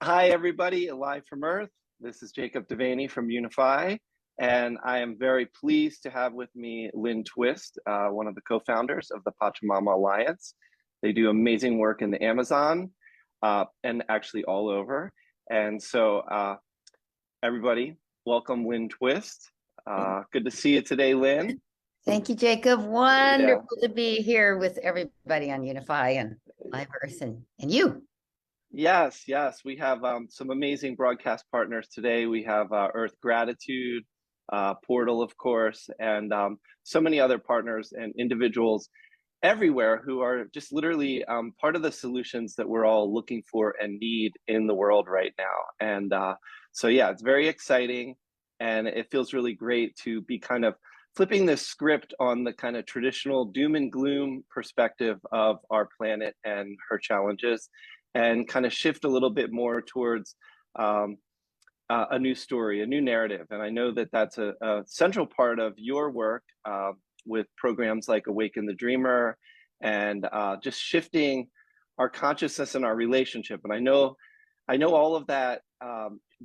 Hi, everybody, live from Earth. This is Jacob Devaney from Unify, and I am very pleased to have with me Lynne Twist, one of the co-founders of the Pachamama Alliance. They do amazing work in the Amazon and actually all over. And so, everybody, welcome Lynne Twist. Good to see you today, Lynne. Thank you, Jacob. Wonderful to be here with everybody on Unify and Live Earth and you. Yes, we have some amazing broadcast partners today. We have Earth Gratitude, Portal, of course, and so many other partners and individuals everywhere who are just literally part of the solutions that we're all looking for and need in the world right now. And so, yeah, it's very exciting, and it feels really great to be kind of flipping the script on the kind of traditional doom and gloom perspective of our planet and her challenges, and kind of shift a little bit more towards a new story, a new narrative. And I know that that's a central part of your work with programs like Awaken the Dreamer and just shifting our consciousness and our relationship. And I know all of that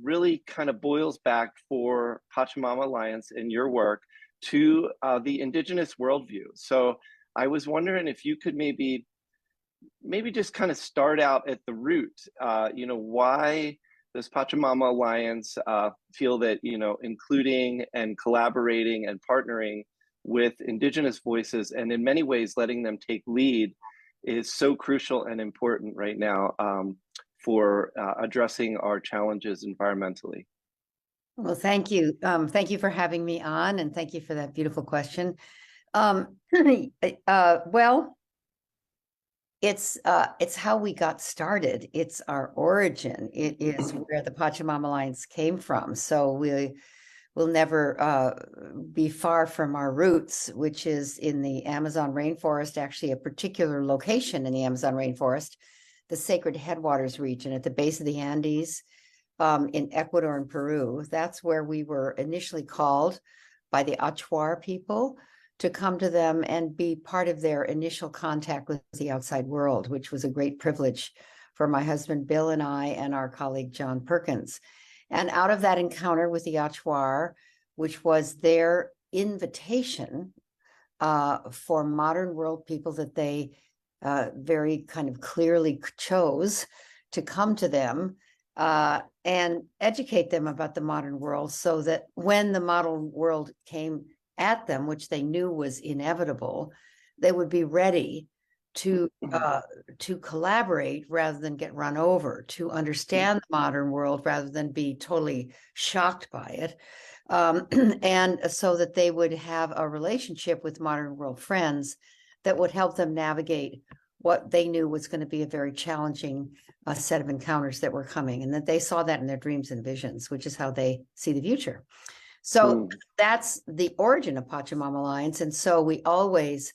really kind of boils back for Pachamama Alliance and your work to the indigenous worldview. So I was wondering if you could maybe just kind of start out at the root. Why does Pachamama Alliance feel that, including and collaborating and partnering with indigenous voices, and in many ways letting them take lead, is so crucial and important right now for addressing our challenges environmentally? Well, thank you. Thank you for having me on, and thank you for that beautiful question. Well, it's how we got started. It's our origin. It is where the Pachamama Alliance came from. So we will never be far from our roots, which is in the Amazon rainforest, actually a particular location in the Amazon rainforest, the Sacred Headwaters region at the base of the Andes in Ecuador and Peru. That's where we were initially called by the Achuar people to come to them and be part of their initial contact with the outside world, which was a great privilege for my husband, Bill, and I, and our colleague, John Perkins. And out of that encounter with the Achuar, which was their invitation for modern world people that they very kind of clearly chose to come to them and educate them about the modern world, so that when the modern world came at them, which they knew was inevitable, they would be ready to collaborate rather than get run over, to understand the modern world rather than be totally shocked by it, and so that they would have a relationship with modern world friends that would help them navigate what they knew was going to be a very challenging set of encounters that were coming, and that they saw that in their dreams and visions, which is how they see the future. So that's the origin of Pachamama Alliance. And so we always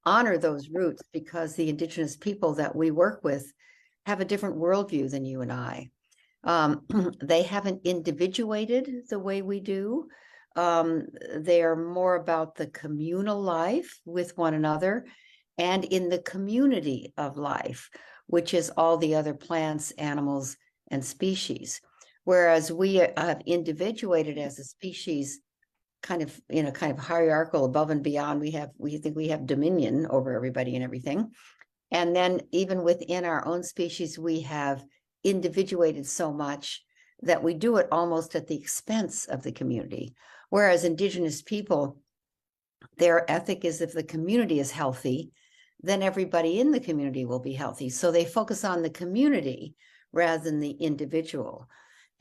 honor those roots, because the indigenous people that we work with have a different worldview than you and I. They haven't individuated the way we do. They are more about the communal life with one another and in the community of life, which is all the other plants, animals, and species. Whereas we have individuated as a species, kind of in a kind of hierarchical above and beyond. We think we have dominion over everybody and everything. And then even within our own species, we have individuated so much that we do it almost at the expense of the community. Whereas indigenous people, their ethic is, if the community is healthy, then everybody in the community will be healthy. So they focus on the community rather than the individual.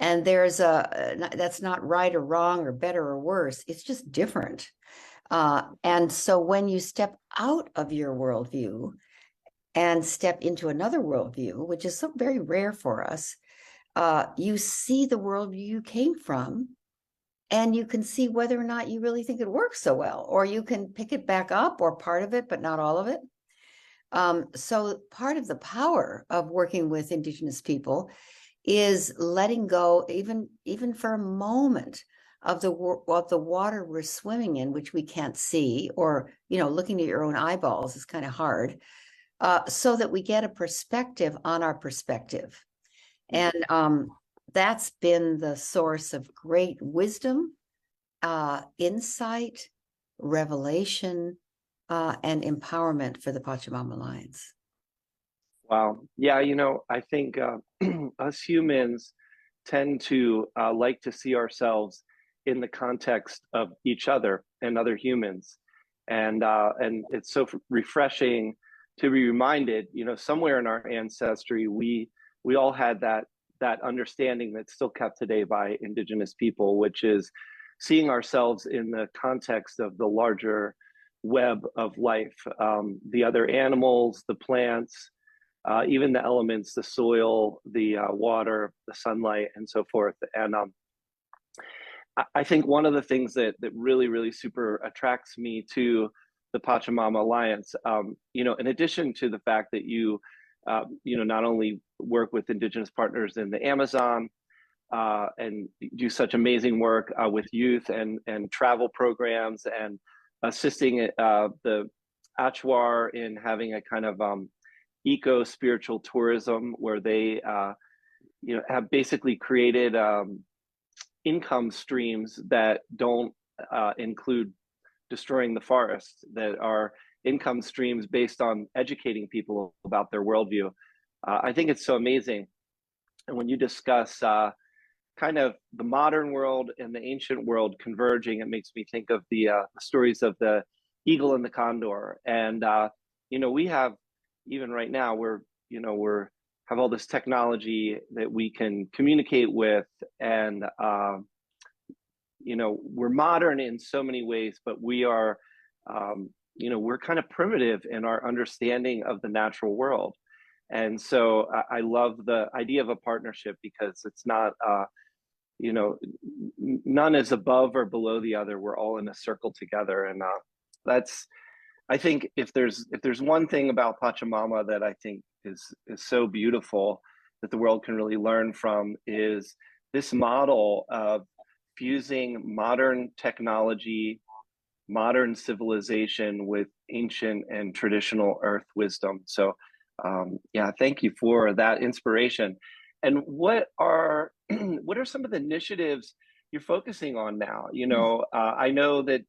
And that's not right or wrong or better or worse. It's just different. And so when you step out of your worldview and step into another worldview, which is so very rare for us, you see the worldview you came from, and you can see whether or not you really think it works so well, or you can pick it back up, or part of it, but not all of it. So part of the power of working with indigenous people is letting go, even for a moment, of the water we're swimming in, which we can't see, or looking at your own eyeballs is kind of hard, so that we get a perspective on our perspective. And that's been the source of great wisdom, insight, revelation, and empowerment for the Pachamama Alliance. Wow. Yeah, I think us humans tend to like to see ourselves in the context of each other and other humans. And it's so refreshing to be reminded, somewhere in our ancestry, we all had that understanding that's still kept today by indigenous people, which is seeing ourselves in the context of the larger web of life, the other animals, the plants, even the elements, the soil, the water, the sunlight, and so forth. And I think one of the things that really, really super attracts me to the Pachamama Alliance, in addition to the fact that you not only work with indigenous partners in the Amazon and do such amazing work with youth and travel programs and assisting the Achuar in having a kind of eco-spiritual tourism where they have basically created income streams that don't include destroying the forest, that are income streams based on educating people about their worldview. I think it's so amazing. And when you discuss kind of the modern world and the ancient world converging, it makes me think of the stories of the eagle and the condor. And we have, even right now, we're have all this technology that we can communicate with, and we're modern in so many ways, but we are we're kind of primitive in our understanding of the natural world. And so I love the idea of a partnership, because it's not none is above or below the other. We're all in a circle together. And that's, I think, if there's one thing about Pachamama that I think is so beautiful that the world can really learn from, is this model of fusing modern technology, modern civilization with ancient and traditional earth wisdom. So thank you for that inspiration. And what are some of the initiatives you're focusing on now? I know that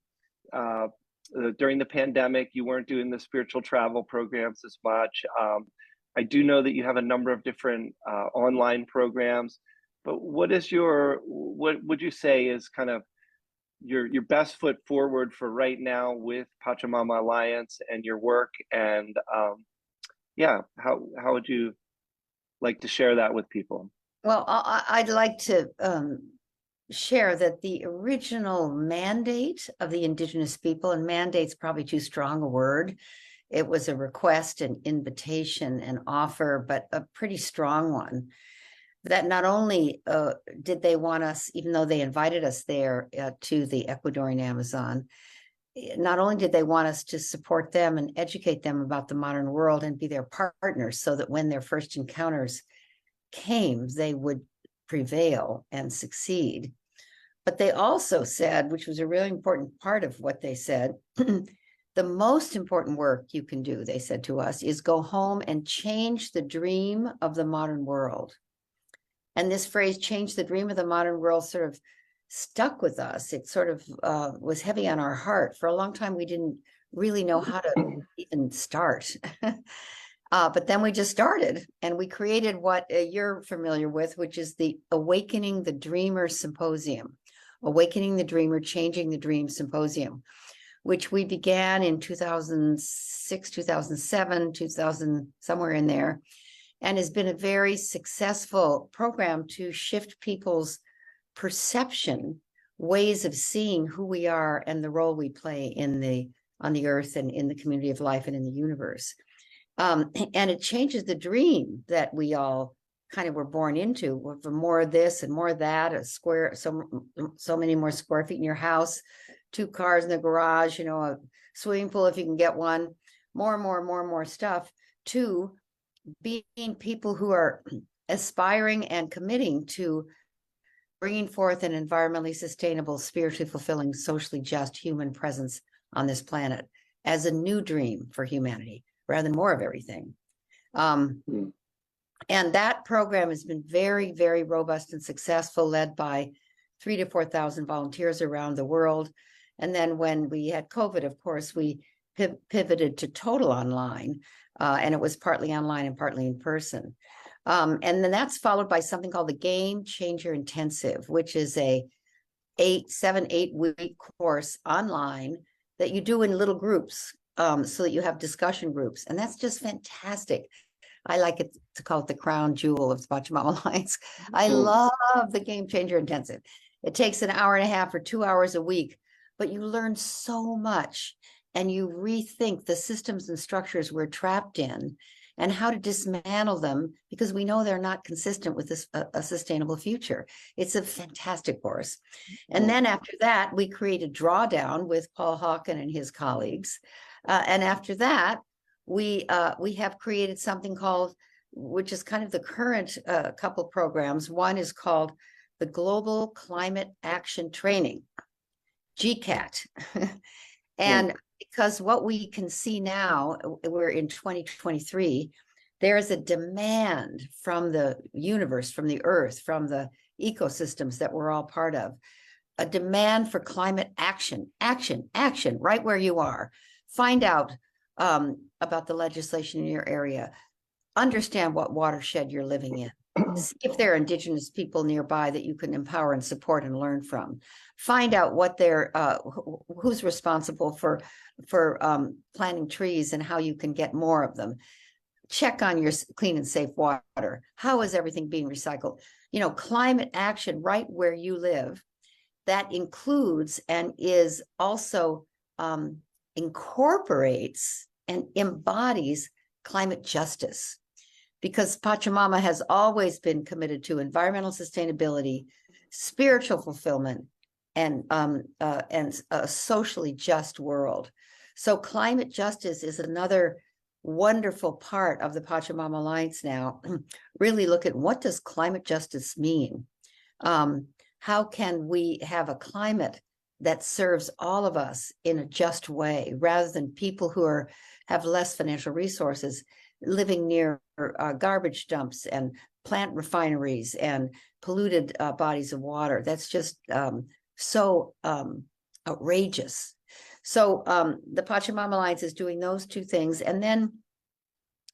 during the pandemic, you weren't doing the spiritual travel programs as much. I do know that you have a number of different online programs, but what would you say is kind of your best foot forward for right now with Pachamama Alliance and your work? And how would you like to share that with people? Well, I'd like to share that the original mandate of the indigenous people, and mandate's probably too strong a word, it was a request, an invitation, an offer, but a pretty strong one, that not only did they want us, even though they invited us there to the Ecuadorian Amazon, not only did they want us to support them and educate them about the modern world and be their partners, so that when their first encounters came, they would prevail and succeed. But they also said, which was a really important part of what they said, the most important work you can do, they said to us, is go home and change the dream of the modern world. And this phrase, change the dream of the modern world, sort of stuck with us. It sort of was heavy on our heart. For a long time, we didn't really know how to even start. But then we just started, and we created what you're familiar with, which is the Awakening the Dreamer Symposium, Awakening the Dreamer, Changing the Dream Symposium, which we began in 2006, 2007, 2000, somewhere in there, and has been a very successful program to shift people's perception, ways of seeing who we are and the role we play on the earth and in the community of life and in the universe. And it changes the dream that we all kind of were born into, for more of this and more of that, so many more square feet in your house, 2 cars in the garage, a swimming pool if you can get one, more stuff, to being people who are aspiring and committing to bringing forth an environmentally sustainable, spiritually fulfilling, socially just human presence on this planet as a new dream for humanity, rather than more of everything. And that program has been very, very robust and successful, led by 3,000 to 4,000 volunteers around the world. And then when we had COVID, of course, we pivoted to total online, and it was partly online and partly in person. And then that's followed by something called the Game Changer Intensive, which is a 8 week course online that you do in little groups, so that you have discussion groups. And that's just fantastic. I like it to call it the crown jewel of the Pachamama Alliance. I love the Game Changer Intensive. It takes an hour and a half or 2 hours a week, but you learn so much, and you rethink the systems and structures we're trapped in and how to dismantle them, because we know they're not consistent with this a sustainable future. It's a fantastic course. And then after that, we created Drawdown with Paul Hawken and his colleagues. And after that, we have created something called, which is kind of the current couple programs. One is called the Global Climate Action Training, GCAT. And because what we can see now, we're in 2023, there's a demand from the universe, from the earth, from the ecosystems that we're all part of, a demand for climate action, action, right where you are. Find out about the legislation in your area. Understand what watershed you're living in. See if there are indigenous people nearby that you can empower and support and learn from. Find out what they're who's responsible for planting trees and how you can get more of them. Check on your clean and safe water. How is everything being recycled? You know, climate action right where you live. That includes and is also incorporates and embodies climate justice, because Pachamama has always been committed to environmental sustainability, spiritual fulfillment, and a socially just world. So climate justice is another wonderful part of the Pachamama Alliance now. Really look at, what does climate justice mean? How can we have a climate that serves all of us in a just way, rather than people who have less financial resources living near garbage dumps and plant refineries and polluted bodies of water? That's just so outrageous. So the Pachamama Alliance is doing those two things. And then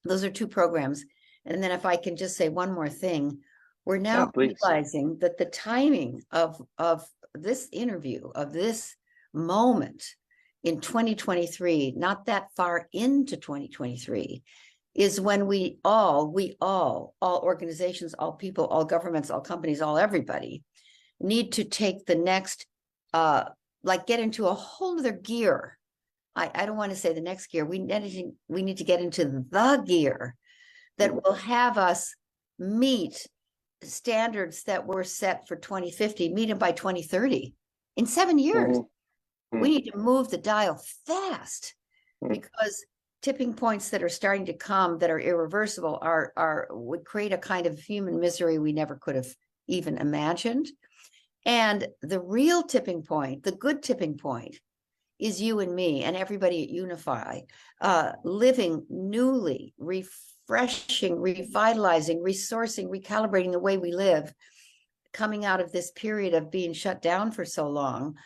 those are two programs. And then if I can just say one more thing, we're now realizing that the timing of this interview, of this moment in 2023, not that far into 2023, is when we all organizations, all people, all governments, all companies, all everybody need to take the next, get into a whole other gear. I don't want to say the next gear. We need to get into the gear that will have us meet standards that were set for 2050, meet them by 2030. In 7 years, we need to move the dial fast, because tipping points that are starting to come that are irreversible would create a kind of human misery we never could have even imagined. And the real tipping point, the good tipping point, is you and me and everybody at Unify, living newly, refreshing, revitalizing, resourcing, recalibrating the way we live, coming out of this period of being shut down for so long,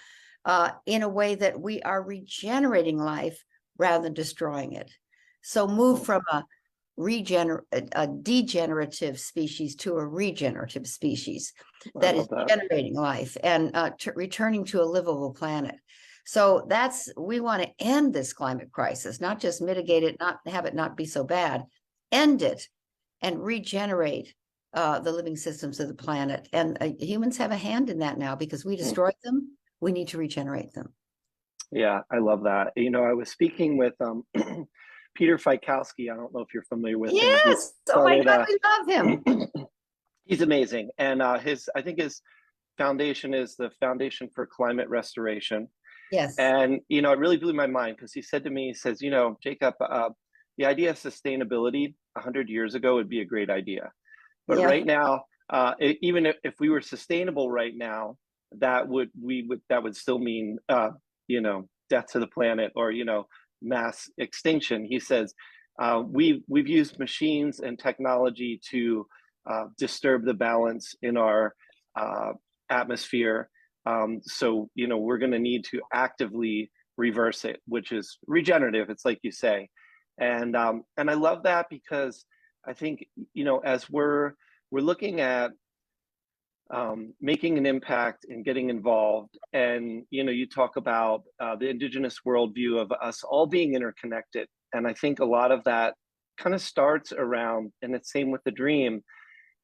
in a way that we are regenerating life rather than destroying it. So move from a degenerative species to a regenerative species that is generating life and returning to a livable planet. So we want to end this climate crisis, not just mitigate it, not have it not be so bad, end it and regenerate the living systems of the planet. And humans have a hand in that now, because we destroyed them. We need to regenerate them. Yeah, I love that. You know, I was speaking with Peter Fikowski. I don't know if you're familiar with him. Yes. Oh my God, we love him. He's amazing. And I think his foundation is the Foundation for Climate Restoration. Yes. And, you know, it really blew my mind, because he said to me, he says, you know, Jacob, the idea of sustainability 100 years ago would be a great idea. But right now, even if we were sustainable right now, that would still mean, you know, death to the planet, or, you know, mass extinction. He says, we've used machines and technology to disturb the balance in our atmosphere. So, you know, we're going to need to actively reverse it, which is regenerative. It's like you say, and I love that because I think, you know, as we're looking at making an impact and getting involved, and you know, you talk about the indigenous worldview of us all being interconnected, and I think a lot of that kind of starts around, and it's same with the dream,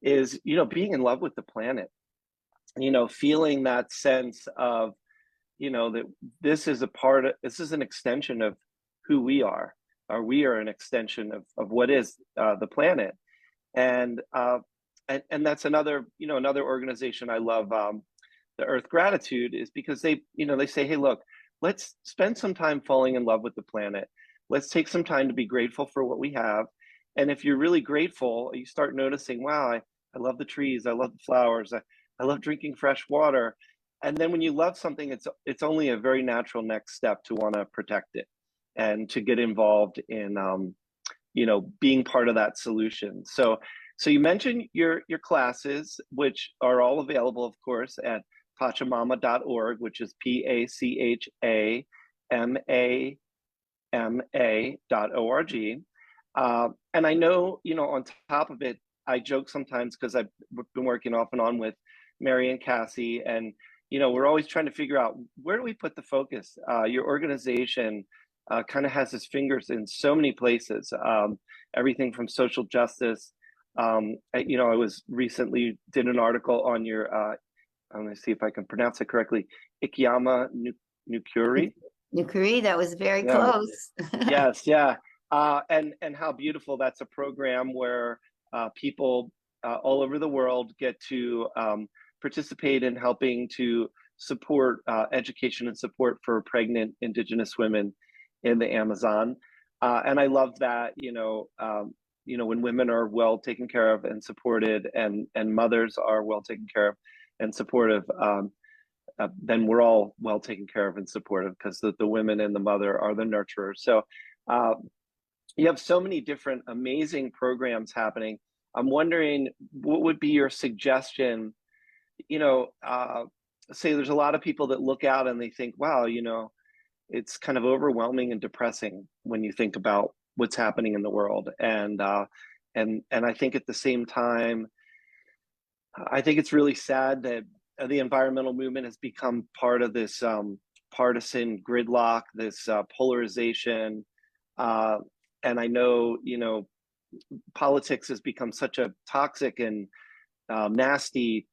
is, you know, being in love with the planet, you know, feeling that sense of, you know, that this is a part of, this is an extension of who we are, or we are an extension of what is the planet. And and that's another, you know, another organization I love, the Earth Gratitude, is because they, you know, they say, hey, look, let's spend some time falling in love with the planet. Let's take some time to be grateful for what we have. And if you're really grateful, you start noticing, wow, I love the trees, I love the flowers, I love drinking fresh water. And then when you love something, it's only a very natural next step to want to protect it and to get involved in you know, being part of that solution. So you mentioned your classes, which are all available, of course, at pachamama.org, which is PACHAMAMA.org. And I know, you know, on top of it, I joke sometimes because I've been working off and on with Mary and Cassie, and you know, we're always trying to figure out, where do we put the focus. Your organization kind of has its fingers in so many places, everything from social justice. You know, I was recently did an article on your, I'm going to see if I can pronounce it correctly, Ikiyama Nukuri. Nukuri, that was very Yeah. close. Yes, yeah. And how beautiful. That's a program where people all over the world get to participate in helping to support education and support for pregnant Indigenous women in the Amazon. And I love that, you know, when women are well taken care of and supported, and mothers are well taken care of and supportive, then we're all well taken care of and supportive, because the women and the mother are the nurturers. So you have so many different amazing programs happening. I'm wondering, what would be your suggestion? You know, say there's a lot of people that look out and they think, wow, you know, it's kind of overwhelming and depressing when you think about what's happening in the world. And I think at the same time, I think it's really sad that the environmental movement has become part of this partisan gridlock, this polarization. And I know, you know, politics has become such a toxic and nasty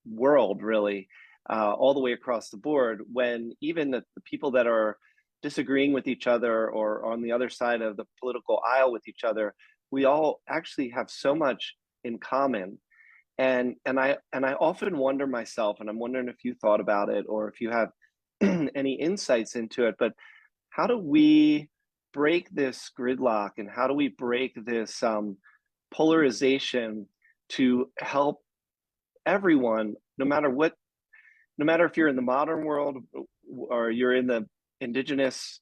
world, really, all the way across the board, when even the people that are disagreeing with each other or on the other side of the political aisle with each other, we all actually have so much in common. And I often wonder myself, and I'm wondering if you thought about it or if you have any insights into it, but how do we break this gridlock, and how do we break this polarization to help everyone, no matter if you're in the modern world or you're in the indigenous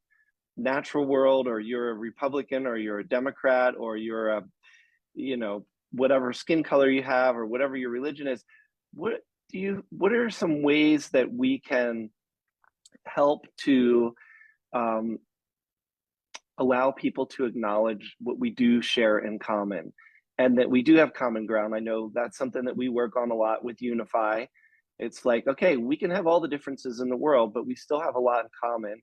natural world, or you're a Republican or you're a Democrat or you're a, you know, whatever skin color you have or whatever your religion is, what are some ways that we can help to allow people to acknowledge what we do share in common, and that we do have common ground? I know that's something that we work on a lot with Unify. It's like, okay, we can have all the differences in the world, but we still have a lot in common.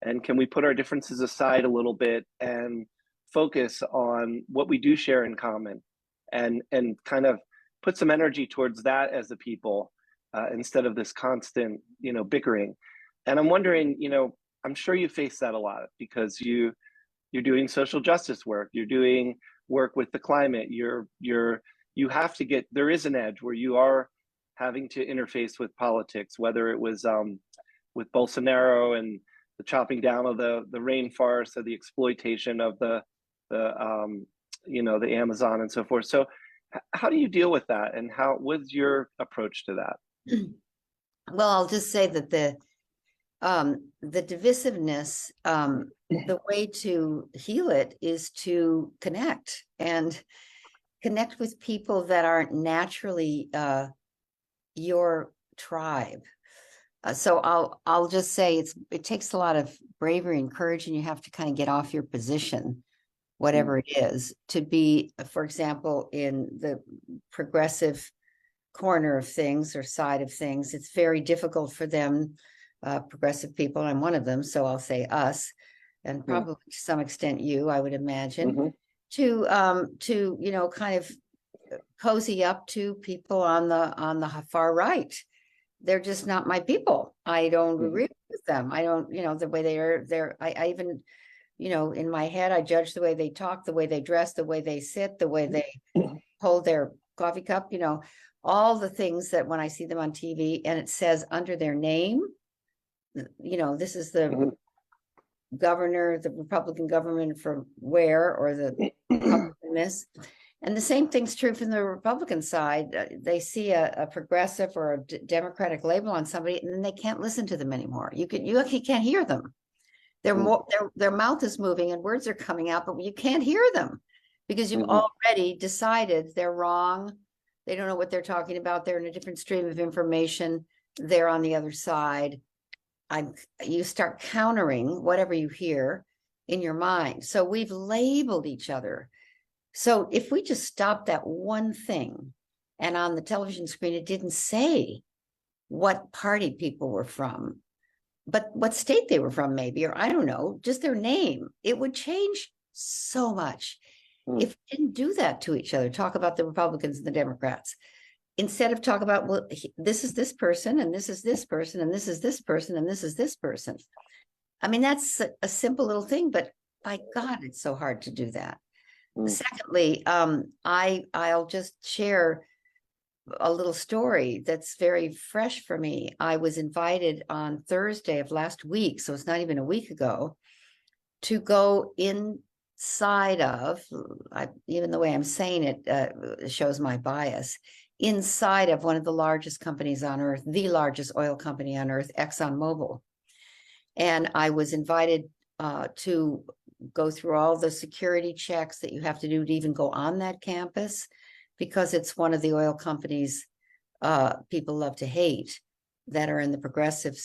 And can we put our differences aside a little bit and focus on what we do share in common, and kind of put some energy towards that as a people, instead of this constant, you know, bickering. And I'm wondering, you know, I'm sure you face that a lot, because you're doing social justice work, you're doing work with the climate, you have to get, there is an edge where you are having to interface with politics, whether it was with Bolsonaro and the chopping down of the rainforest, or the exploitation of the you know, the Amazon and so forth. So how do you deal with that, and what's your approach to that? Well, I'll just say that the divisiveness, the way to heal it is to connect and connect with people that aren't naturally your tribe. So I'll just say it takes a lot of bravery and courage, and you have to kind of get off your position, whatever it is, to be, for example, in the progressive corner of things or side of things. It's very difficult for them, progressive people, I'm one of them, so I'll say us, and probably to some extent you, I would imagine, to kind of cozy up to people on the far right. They're just not my people. I don't agree with them. I don't, the way I even, in my head, I judge the way they talk, the way they dress, the way they sit, the way they hold their coffee cup, all the things that when I see them on TV and it says under their name, this is the governor, the Republican government from where, or the Republican this. And the same thing's true from the Republican side. They see a progressive or a Democratic label on somebody, and then they can't listen to them anymore. You actually can't hear them. Their mouth is moving and words are coming out, but you can't hear them because you've already decided they're wrong. They don't know what they're talking about. They're in a different stream of information. They're on the other side. You start countering whatever you hear in your mind. So we've labeled each other. So if we just stopped that one thing, and on the television screen, it didn't say what party people were from, but what state they were from, maybe, or I don't know, just their name, it would change so much. If we didn't do that to each other, talk about the Republicans and the Democrats, instead of talk about, well, this is this person, and this is this person, and this is this person, and this is this person. I mean, that's a simple little thing, but by God, it's so hard to do that. Secondly, I'll just share a little story that's very fresh for me. I was invited on Thursday of last week, so it's not even a week ago, to go inside of, even the way I'm saying it shows my bias, inside of one of the largest companies on earth, the largest oil company on earth, ExxonMobil. And I was invited to go through all the security checks that you have to do to even go on that campus, because it's one of the oil companies people love to hate that are in the progressive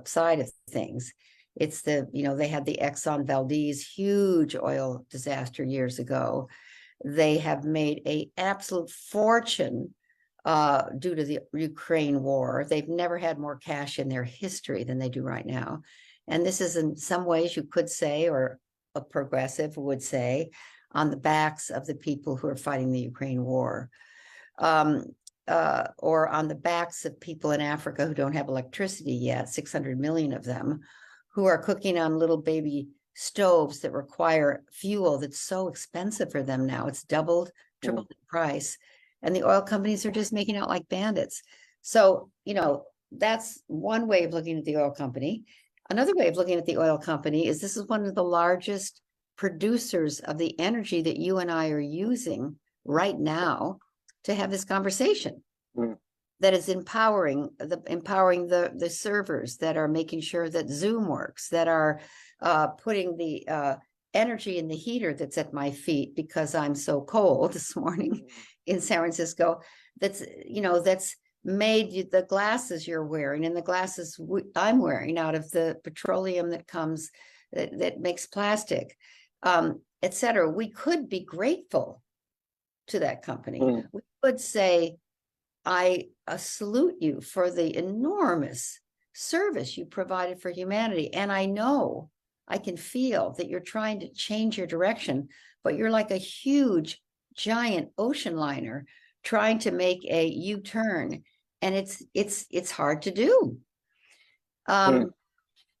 side of things. It's they had the Exxon Valdez huge oil disaster years ago. They have made an absolute fortune due to the Ukraine war. They've never had more cash in their history than they do right now. And this is, in some ways, you could say, or a progressive would say, on the backs of the people who are fighting the Ukraine war, or on the backs of people in Africa who don't have electricity yet, 600 million of them, who are cooking on little baby stoves that require fuel that's so expensive for them now. It's doubled, tripled the price. And the oil companies are just making out like bandits. So, that's one way of looking at the oil company. Another way of looking at the oil company is this is one of the largest producers of the energy that you and I are using right now to have this conversation. That is empowering the servers, that are making sure that Zoom works, that are putting the energy in the heater that's at my feet because I'm so cold this morning in San Francisco. That's made the glasses you're wearing and the glasses I'm wearing out of the petroleum that comes that makes plastic, etc. We could be grateful to that company. We could say, I salute you for the enormous service you provided for humanity. And I know, I can feel that you're trying to change your direction, but you're like a huge, giant ocean liner trying to make a U-turn. And it's hard to do.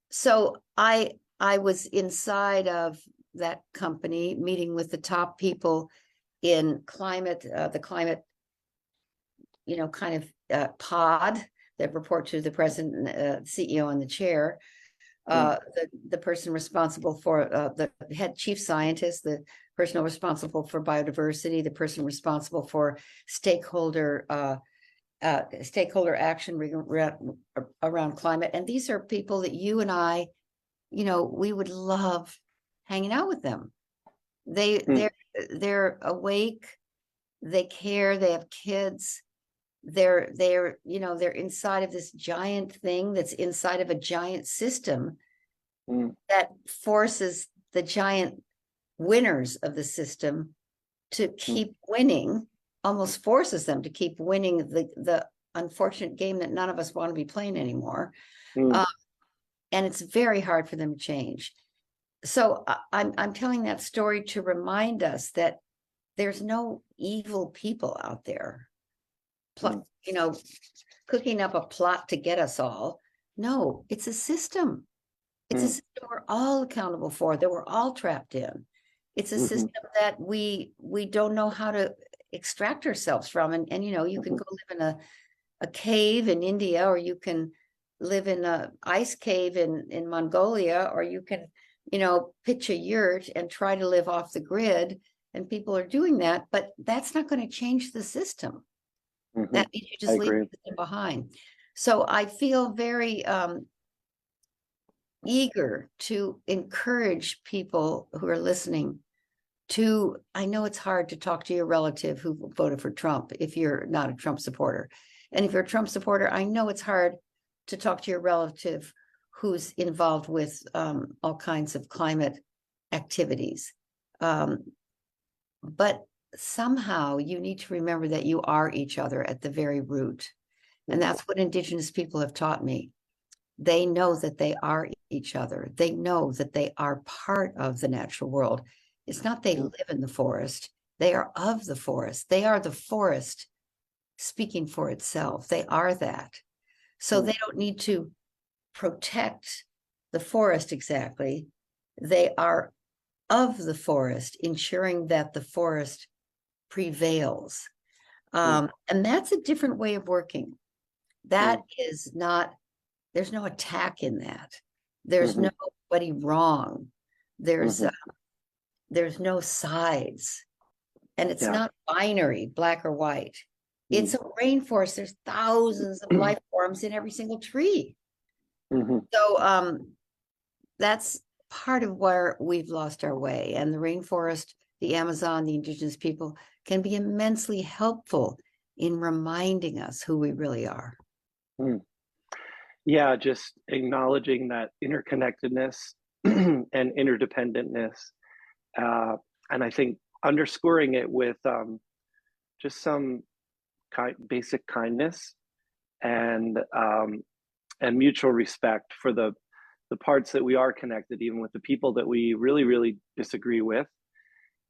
So I was inside of that company meeting with the top people in the climate, pod that report to the president, CEO, and the chair. The person responsible for the head chief scientist, the person responsible for biodiversity, the person responsible for stakeholder stakeholder action around climate. And these are people that you and I, we would love hanging out with them. They're awake, they care, they have kids. They're inside of this giant thing that's inside of a giant system that forces the giant winners of the system to keep winning, almost forces them to keep winning the unfortunate game that none of us want to be playing anymore. And it's very hard for them to change. So I'm telling that story to remind us that there's no evil people out there, cooking up a plot to get us all. No, it's a system. It's a system we're all accountable for, that we're all trapped in. It's a system that we don't know how to extract ourselves from. And you can go live in a cave in India, or you can live in an ice cave in Mongolia, or you can pitch a yurt and try to live off the grid, and people are doing that, but that's not going to change the system. That means you just leave it behind. So I feel very eager to encourage people who are listening to, I know it's hard to talk to your relative who voted for Trump if you're not a Trump supporter. And if you're a Trump supporter, I know it's hard to talk to your relative who's involved with all kinds of climate activities. But somehow you need to remember that you are each other at the very root. And that's what Indigenous people have taught me. They know that they are each other. They know that they are part of the natural world. It's not they live in the forest. They are of the forest. They are the forest speaking for itself. They are that. So they don't need to protect the forest exactly. They are of the forest, ensuring that the forest prevails. And that's a different way of working. That is not, there's no attack in that. There's nobody wrong. There's no sides. And it's not binary, black or white. It's a rainforest. There's thousands of life forms in every single tree. So that's part of where we've lost our way. And the rainforest, the Amazon, the indigenous people can be immensely helpful in reminding us who we really are. Yeah, just acknowledging that interconnectedness and interdependentness. And I think underscoring it with just some basic kindness and mutual respect for the parts that we are connected, even with the people that we really, really disagree with.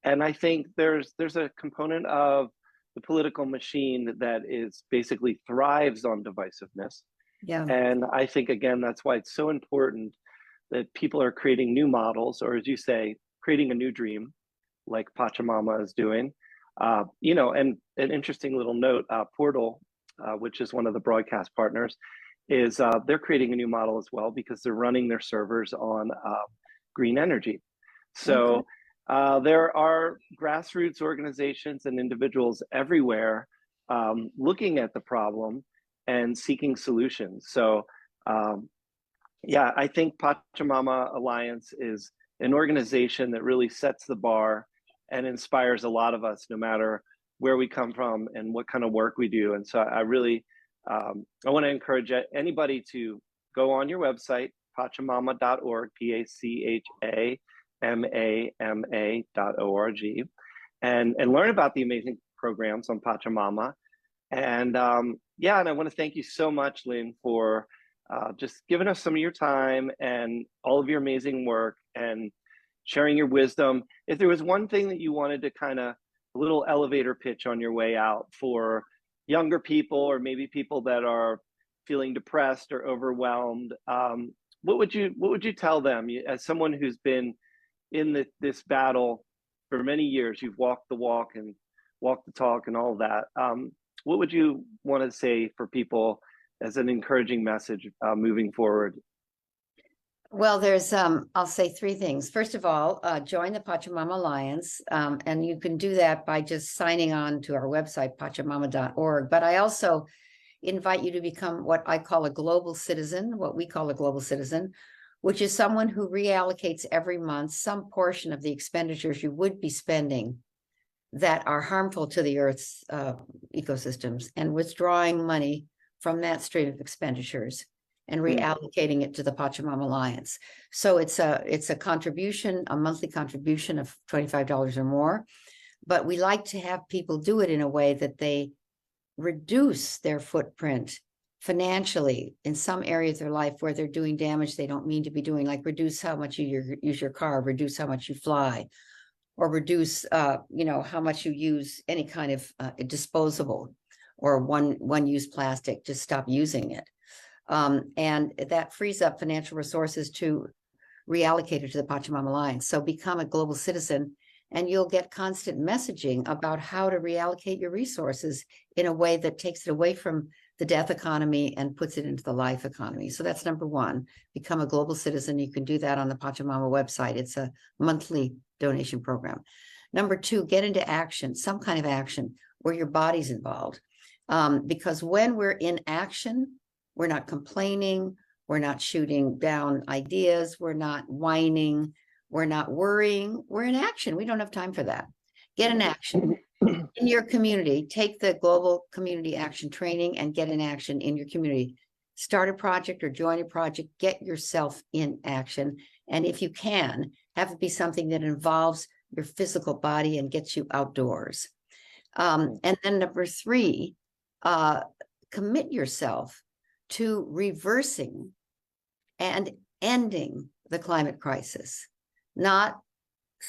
And I think there's a component of the political machine that is basically thrives on divisiveness. Yeah. And I think, again, that's why it's so important that people are creating new models, or as you say, creating a new dream, like Pachamama is doing. And an interesting little note, Portal, which is one of the broadcast partners, is they're creating a new model as well, because they're running their servers on green energy. So there are grassroots organizations and individuals everywhere looking at the problem and seeking solutions. So I think Pachamama Alliance is an organization that really sets the bar and inspires a lot of us, no matter where we come from and what kind of work we do. And so I really, I want to encourage anybody to go on your website, pachamama.org, PACHAMAMA.org, and learn about the amazing programs on Pachamama. And and I want to thank you so much, Lynne, for just giving us some of your time and all of your amazing work and sharing your wisdom. If there was one thing that you wanted to kind of a little elevator pitch on your way out for younger people, or maybe people that are feeling depressed or overwhelmed, what would you tell them? As someone who's been in this battle for many years, you've walked the walk and walked the talk and all of that. What would you want to say for people as an encouraging message moving forward? Well, there's, I'll say three things. First of all, join the Pachamama Alliance, and you can do that by just signing on to our website, pachamama.org. But I also invite you to become what I call a global citizen, what we call a global citizen, which is someone who reallocates every month some portion of the expenditures you would be spending that are harmful to the Earth's ecosystems, and withdrawing money from that stream of expenditures and reallocating it to the Pachamama Alliance. So it's a contribution, a monthly contribution of $25 or more, but we like to have people do it in a way that they reduce their footprint financially in some areas of their life where they're doing damage they don't mean to be doing, like reduce how much you use your car, reduce how much you fly, or reduce how much you use any kind of disposable or one-use plastic. Just stop using it. And that frees up financial resources to reallocate it to the Pachamama Alliance. So become a global citizen, and you'll get constant messaging about how to reallocate your resources in a way that takes it away from the death economy and puts it into the life economy. So that's number one, become a global citizen. You can do that on the Pachamama website. It's a monthly donation program. Number two, get into action, some kind of action where your body's involved. Because when we're in action, we're not complaining, we're not shooting down ideas, we're not whining, we're not worrying, we're in action. We don't have time for that. Get in action. In your community, take the Global Community Action Training and get in action in your community. Start a project or join a project, get yourself in action. And if you can, have it be something that involves your physical body and gets you outdoors. And then number three, commit yourself to reversing and ending the climate crisis, not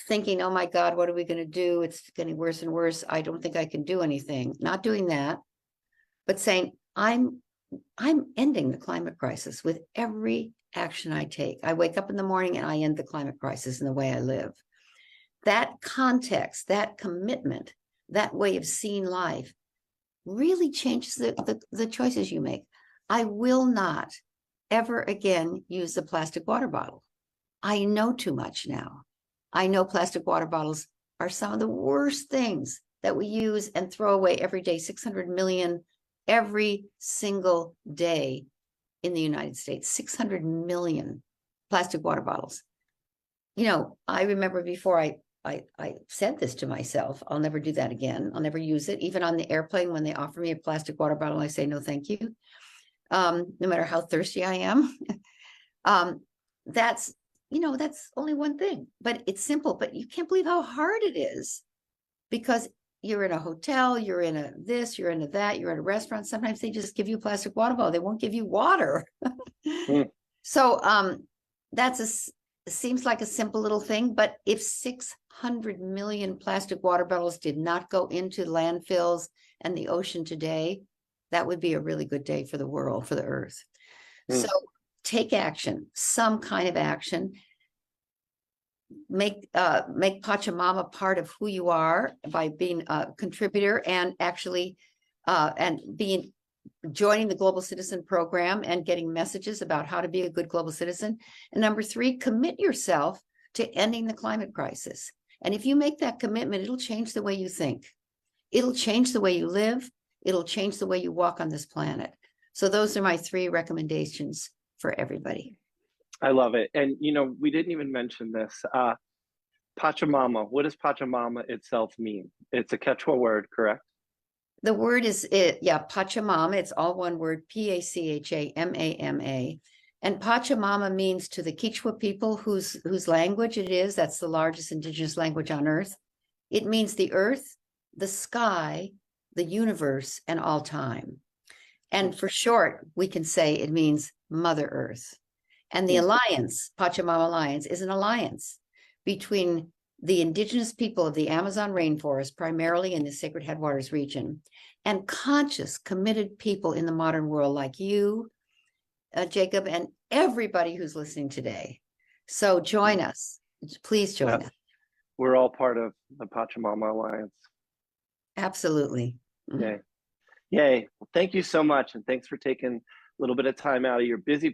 thinking, oh my God, what are we going to do? It's getting worse and worse. I don't think I can do anything. Not doing that, but saying, I'm ending the climate crisis with every action I take. I wake up in the morning and I end the climate crisis in the way I live. That context, that commitment, that way of seeing life really changes the choices you make. I will not ever again use the plastic water bottle. I know too much now. I know plastic water bottles are some of the worst things that we use and throw away every day, 600 million every single day in the United States, 600 million plastic water bottles. I remember before I said this to myself, I'll never do that again. I'll never use it. Even on the airplane, when they offer me a plastic water bottle, I say, no, thank you. No matter how thirsty I am. That's only one thing, but it's simple, but you can't believe how hard it is, because you're in a hotel, you're in a this, you're into that, you're at a restaurant. Sometimes they just give you a plastic water bottle. They won't give you water. So seems like a simple little thing, but if 600 million plastic water bottles did not go into landfills and the ocean today, that would be a really good day for the world, for the earth. So take action, some kind of action. Make Pachamama part of who you are by being a contributor and actually joining the Global Citizen Program and getting messages about how to be a good global citizen. And number three, commit yourself to ending the climate crisis. And if you make that commitment, it'll change the way you think. It'll change the way you live. It'll change the way you walk on this planet. So those are my three recommendations for everybody. I love it. And, we didn't even mention this. Pachamama, what does Pachamama itself mean? It's a Quechua word, correct? The word is, Pachamama. It's all one word, Pachamama. And Pachamama means, to the Quechua people whose language it is, that's the largest indigenous language on earth, it means the earth, the sky, the universe, and all time. And for short, we can say it means Mother Earth. And the alliance, Pachamama Alliance, is an alliance between the indigenous people of the Amazon rainforest, primarily in the Sacred Headwaters region, and conscious, committed people in the modern world like you, Jacob, and everybody who's listening today. So join us. Please join us. We're all part of the Pachamama Alliance. Absolutely. Yay. Yay. Well, thank you so much. And thanks for taking a little bit of time out of your busy